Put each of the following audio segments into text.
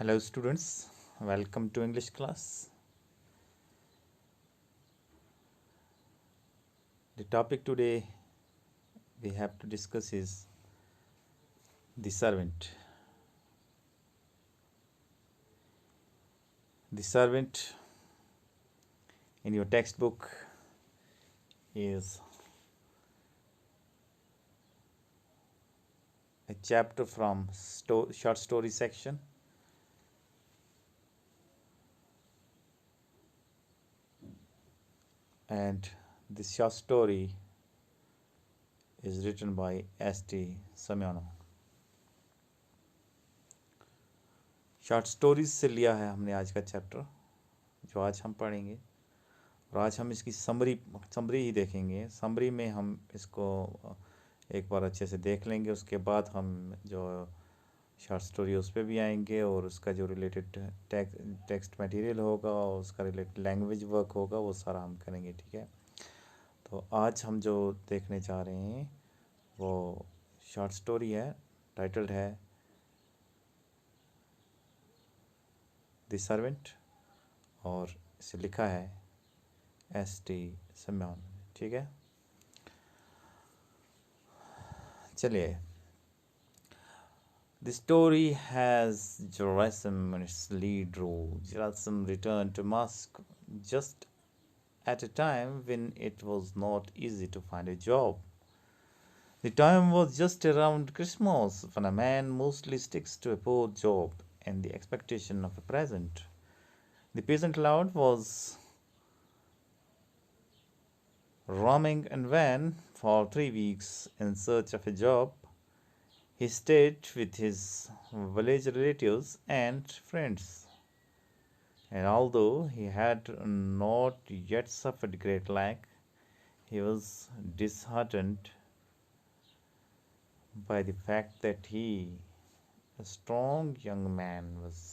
Hello students, welcome to English class. The topic today we have to discuss is the servant. The servant in your textbook is a chapter from short story section. And this short story is written by S.T. Semyonov. Short stories से लिया है हमने आज का chapter जो आज हम पढ़ेंगे, और आज हम इसकी समरी ही देखेंगे। समरी में हम इसको एक बार अच्छे से देख लेंगे, उसके बाद हम जो शॉर्ट स्टोरी उस पर भी आएंगे और उसका जो रिलेटेड टेक्स्ट मटेरियल होगा और उसका रिलेटेड लैंग्वेज वर्क होगा वो सारा हम करेंगे, ठीक है। तो आज हम जो देखने जा रहे हैं वो शॉर्ट स्टोरी है, टाइटल्ड है द सर्वेंट, और इसे लिखा है S.T. Semyon, ठीक है। चलिए, the story has Gerasim in its lead role. Gerasim returned to Moscow just at a time when it was not easy to find a job. The time was just around Christmas, when a man mostly sticks to a poor job and the expectation of a present. The peasant lad was roaming in van for 3 weeks in search of a job. He stayed with his village relatives and friends, and although he had not yet suffered great lack, he was disheartened by the fact that he, a strong young man, was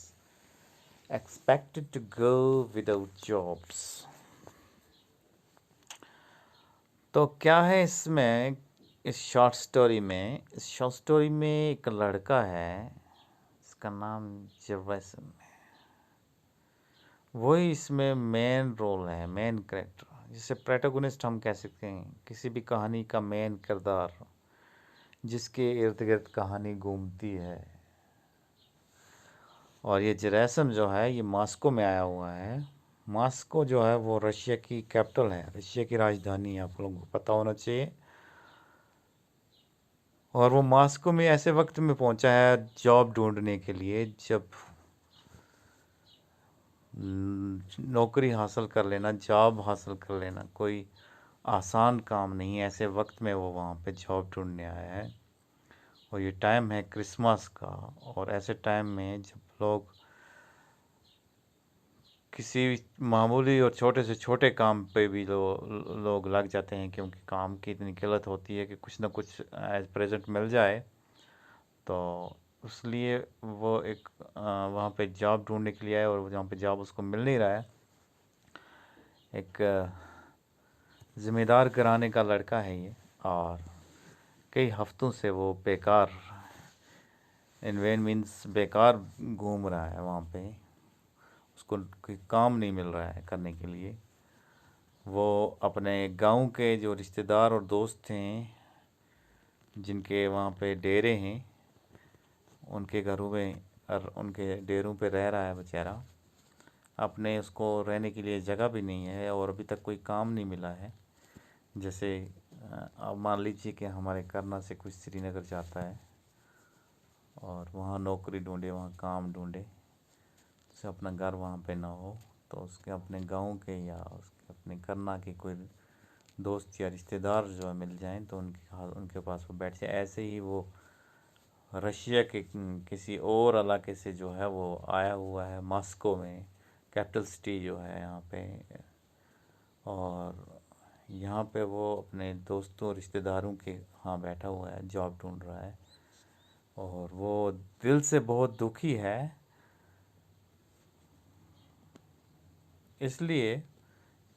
expected to go without jobs. तो क्या है इसमें, इस short story में? इस short story में एक लड़का है, इसका नाम जेरसिम है। वही इसमें मेन रोल है, मेन कैरेक्टर, जिसे प्रोटैगनिस्ट हम कह सकते हैं, किसी भी कहानी का मेन किरदार जिसके इर्द गिर्द कहानी घूमती है। और ये जेरसिम जो है ये मॉस्को में आया हुआ है। मॉस्को जो है वो रशिया की कैपिटल है, रशिया की राजधानी है, आप लोगों को पता होना चाहिए। और वो मॉस्को में ऐसे वक्त में पहुंचा है जॉब ढूंढने के लिए जब नौकरी हासिल कर लेना, जॉब हासिल कर लेना कोई आसान काम नहीं है। ऐसे वक्त में वो वहाँ पे जॉब ढूंढने आया है, और ये टाइम है क्रिसमस का। और ऐसे टाइम में जब लोग किसी मामूली और छोटे से छोटे काम पे भी लोग लग जाते हैं, क्योंकि काम की इतनी किल्लत होती है कि कुछ ना कुछ एज प्रेजेंट मिल जाए, तो इसलिए वो एक वहाँ पे जॉब ढूंढने के लिए आया, और जहाँ पे जॉब उसको मिल नहीं रहा है। एक ज़िम्मेदार घराने का लड़का है ये, और कई हफ्तों से वो बेकार, इन वेन मीन्स बेकार घूम रहा है वहाँ पे, उसको कोई काम नहीं मिल रहा है करने के लिए। वो अपने गांव के जो रिश्तेदार और दोस्त हैं जिनके वहाँ पे डेरे हैं, उनके घरों में और उनके डेरों पे रह रहा है बेचारा। अपने उसको रहने के लिए जगह भी नहीं है, और अभी तक कोई काम नहीं मिला है। जैसे अब मान लीजिए कि हमारे करना से कुछ श्रीनगर जाता है और वहाँ नौकरी ढूंढे, वहाँ काम ढूंढे, जैसे अपना घर वहाँ पे ना हो, तो उसके अपने गांव के या उसके अपने करना के कोई दोस्त या रिश्तेदार जो मिल जाएं तो उनके पास वो बैठ जाए। ऐसे ही वो रशिया के किसी और इलाके से जो है वो आया हुआ है मॉस्को में, कैपिटल सिटी जो है यहाँ पे, और यहाँ पे वो अपने दोस्तों रिश्तेदारों के यहाँ बैठा हुआ है, जॉब ढूंढ रहा है। और वो दिल से बहुत दुखी है, इसलिए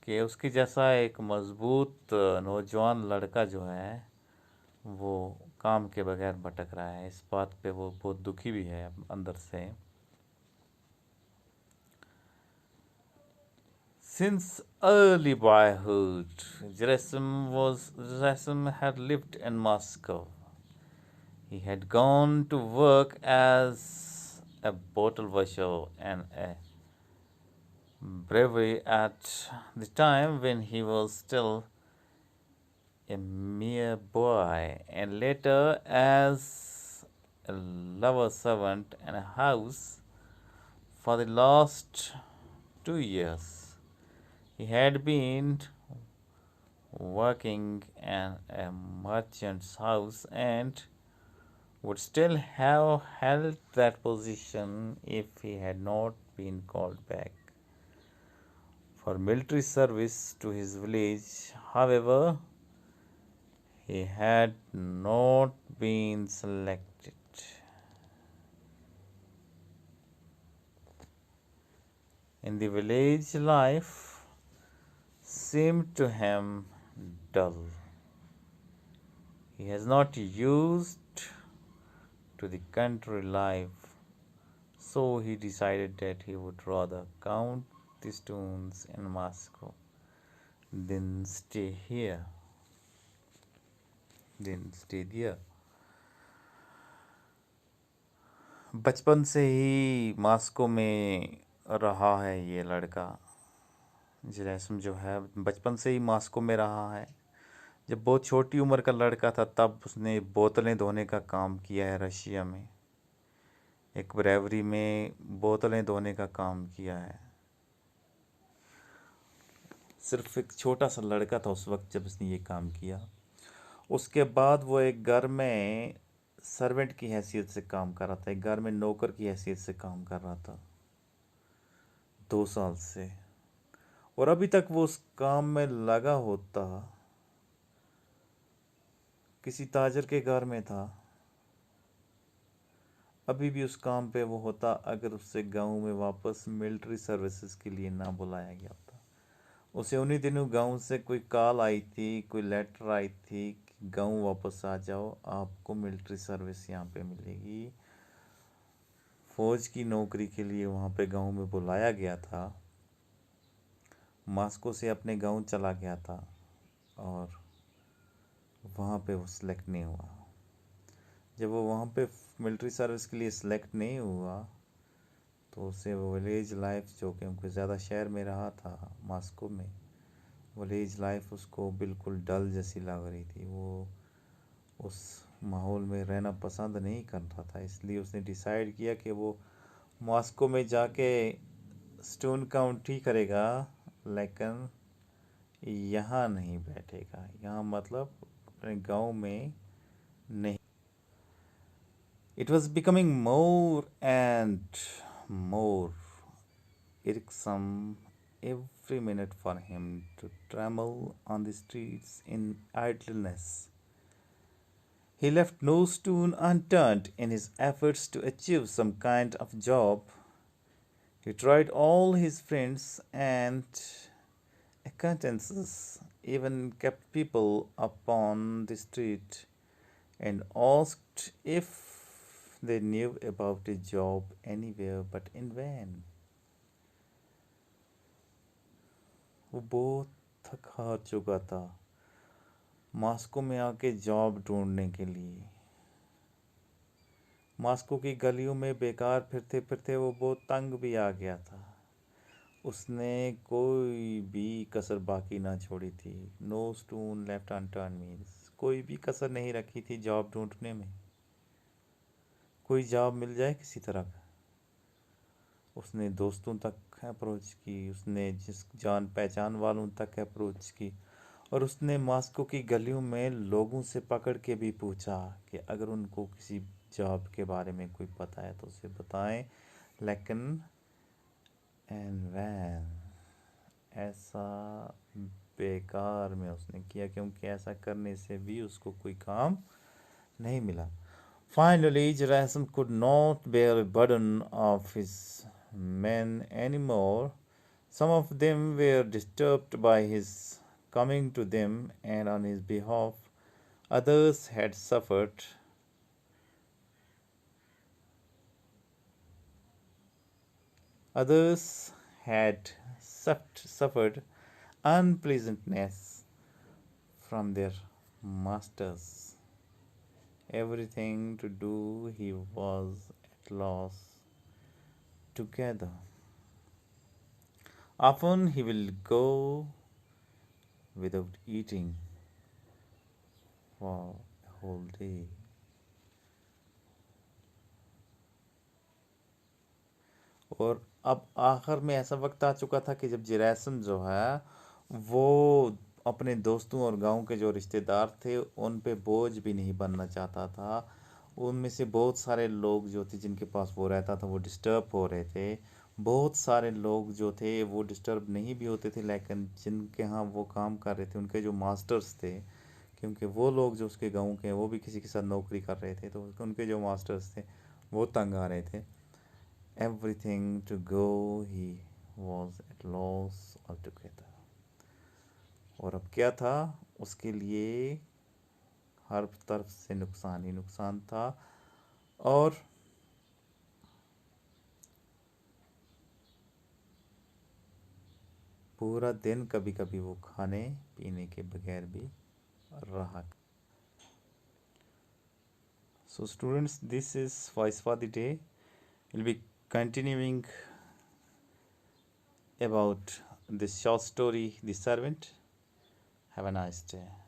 कि उसके जैसा एक मज़बूत नौजवान लड़का जो है वो काम के बगैर भटक रहा है। इस बात पे वो बहुत दुखी भी है अंदर से। Since early boyhood, Gerasim had lived in Moscow. He had gone to work as a bottle washer and a brewery at the time when he was still a mere boy, and later as a lover servant in a house for the last 2 years. He had been working in a merchant's house and would still have held that position if he had not been called back for military service to his village. However, he had not been selected. In the village, life seemed to him dull. He has not used to the country life, so he decided that he would rather count the stones in Moscow than stay here, than stay there. बचपन से ही Moscow में रहा है ये लड़का। जैसम जो है बचपन से ही मॉस्को में रहा है। जब बहुत छोटी उम्र का लड़का था तब उसने बोतलें धोने का काम किया है रशिया में। एक ब्रेवरी में बोतलें धोने का काम किया है। सिर्फ एक छोटा सा लड़का था उस वक्त जब उसने ये काम किया। उसके बाद वो एक घर में सर्वेंट की हैसियत से काम कर रहा था, एक घर में नौकर की हैसियत से काम कर रहा था 2 साल से। और अभी तक वो उस काम में लगा होता। किसी ताजर के घर में था, अभी भी उस काम पे वो होता अगर उससे गांव में वापस मिलिट्री सर्विसेज के लिए ना बुलाया गया होता। उसे उन्हीं दिनों गांव से कोई कॉल आई थी, कोई लेटर आई थी कि गांव वापस आ जाओ, आपको मिलिट्री सर्विस यहाँ पे मिलेगी। फौज की नौकरी के लिए वहाँ पे गांव में बुलाया गया था। मॉस्को से अपने गांव चला गया था और वहाँ पे वो सिलेक्ट नहीं हुआ। जब वो वहाँ पे मिलिट्री सर्विस के लिए सिलेक्ट नहीं हुआ तो उसे वो विलेज लाइफ, जो कि ज़्यादा शहर में रहा था मॉस्को में, विलेज लाइफ उसको बिल्कुल डल जैसी लग रही थी। वो उस माहौल में रहना पसंद नहीं कर रहा था, इसलिए उसने डिसाइड किया कि वो मॉस्को में जाके स्टोन काउंट ही करेगा, लेकिन यहाँ नहीं बैठेगा। यहाँ मतलब अपने गांव में नहीं। It was becoming more and more irksome every minute for him to travel on the streets in idleness. He left no stone unturned in his efforts to achieve some kind of job. He tried all his friends and acquaintances, even kept people upon the street and asked if they knew about a job anywhere, but in vain. वो बहुत थक हार चुका था Moscow में आके job ढूंढने के लिए। मॉस्को की गलियों में बेकार फिरते फिरते वो बहुत तंग भी आ गया था। उसने कोई भी कसर बाकी ना छोड़ी थी। No stone left unturned means कोई भी कसर नहीं रखी थी जॉब ढूंढने में। कोई जॉब मिल जाए किसी तरह का। उसने दोस्तों तक अप्रोच की, उसने जिस जान पहचान वालों तक अप्रोच की, और उसने मॉस्को की गलियों में लोगों से पकड़ के भी पूछा कि अगर उनको किसी जॉब के बारे में कोई पता है तो उसे बताएं। लेकिन एंड वैन ऐसा बेकार में उसने किया, क्योंकि ऐसा करने से भी उसको कोई काम नहीं मिला। Finally, Gerasim could not bear the burden of his men anymore. Some of them were disturbed by his coming to them, and on his behalf, others had suffered. Others had suffered unpleasantness from their masters. Everything to do he was at loss together. Often he will go without eating for a whole day. और अब आखिर में ऐसा वक्त आ चुका था कि जब जिरैसन जो है वो अपने दोस्तों और गांव के जो रिश्तेदार थे उन पे बोझ भी नहीं बनना चाहता था। उनमें से बहुत सारे लोग जो थे जिनके पास वो रहता था वो डिस्टर्ब हो रहे थे। बहुत सारे लोग जो थे वो डिस्टर्ब नहीं भी होते थे, लेकिन जिनके यहाँ वो काम कर रहे थे उनके जो मास्टर्स थे, क्योंकि वो लोग जो उसके गांव के हैं वो भी किसी के साथ नौकरी कर रहे थे, तो उनके जो मास्टर्स थे वो तंग आ रहे थे। Everything to go, he was at loss altogether. और अब क्या था, उसके लिए हर तरफ से नुकसान ही नुकसान था। और पूरा दिन कभी कभी वो खाने पीने के बगैर भी रहा। So students, this is Voice for the Day. We'll be continuing about this short story, The Servant. Have a nice day.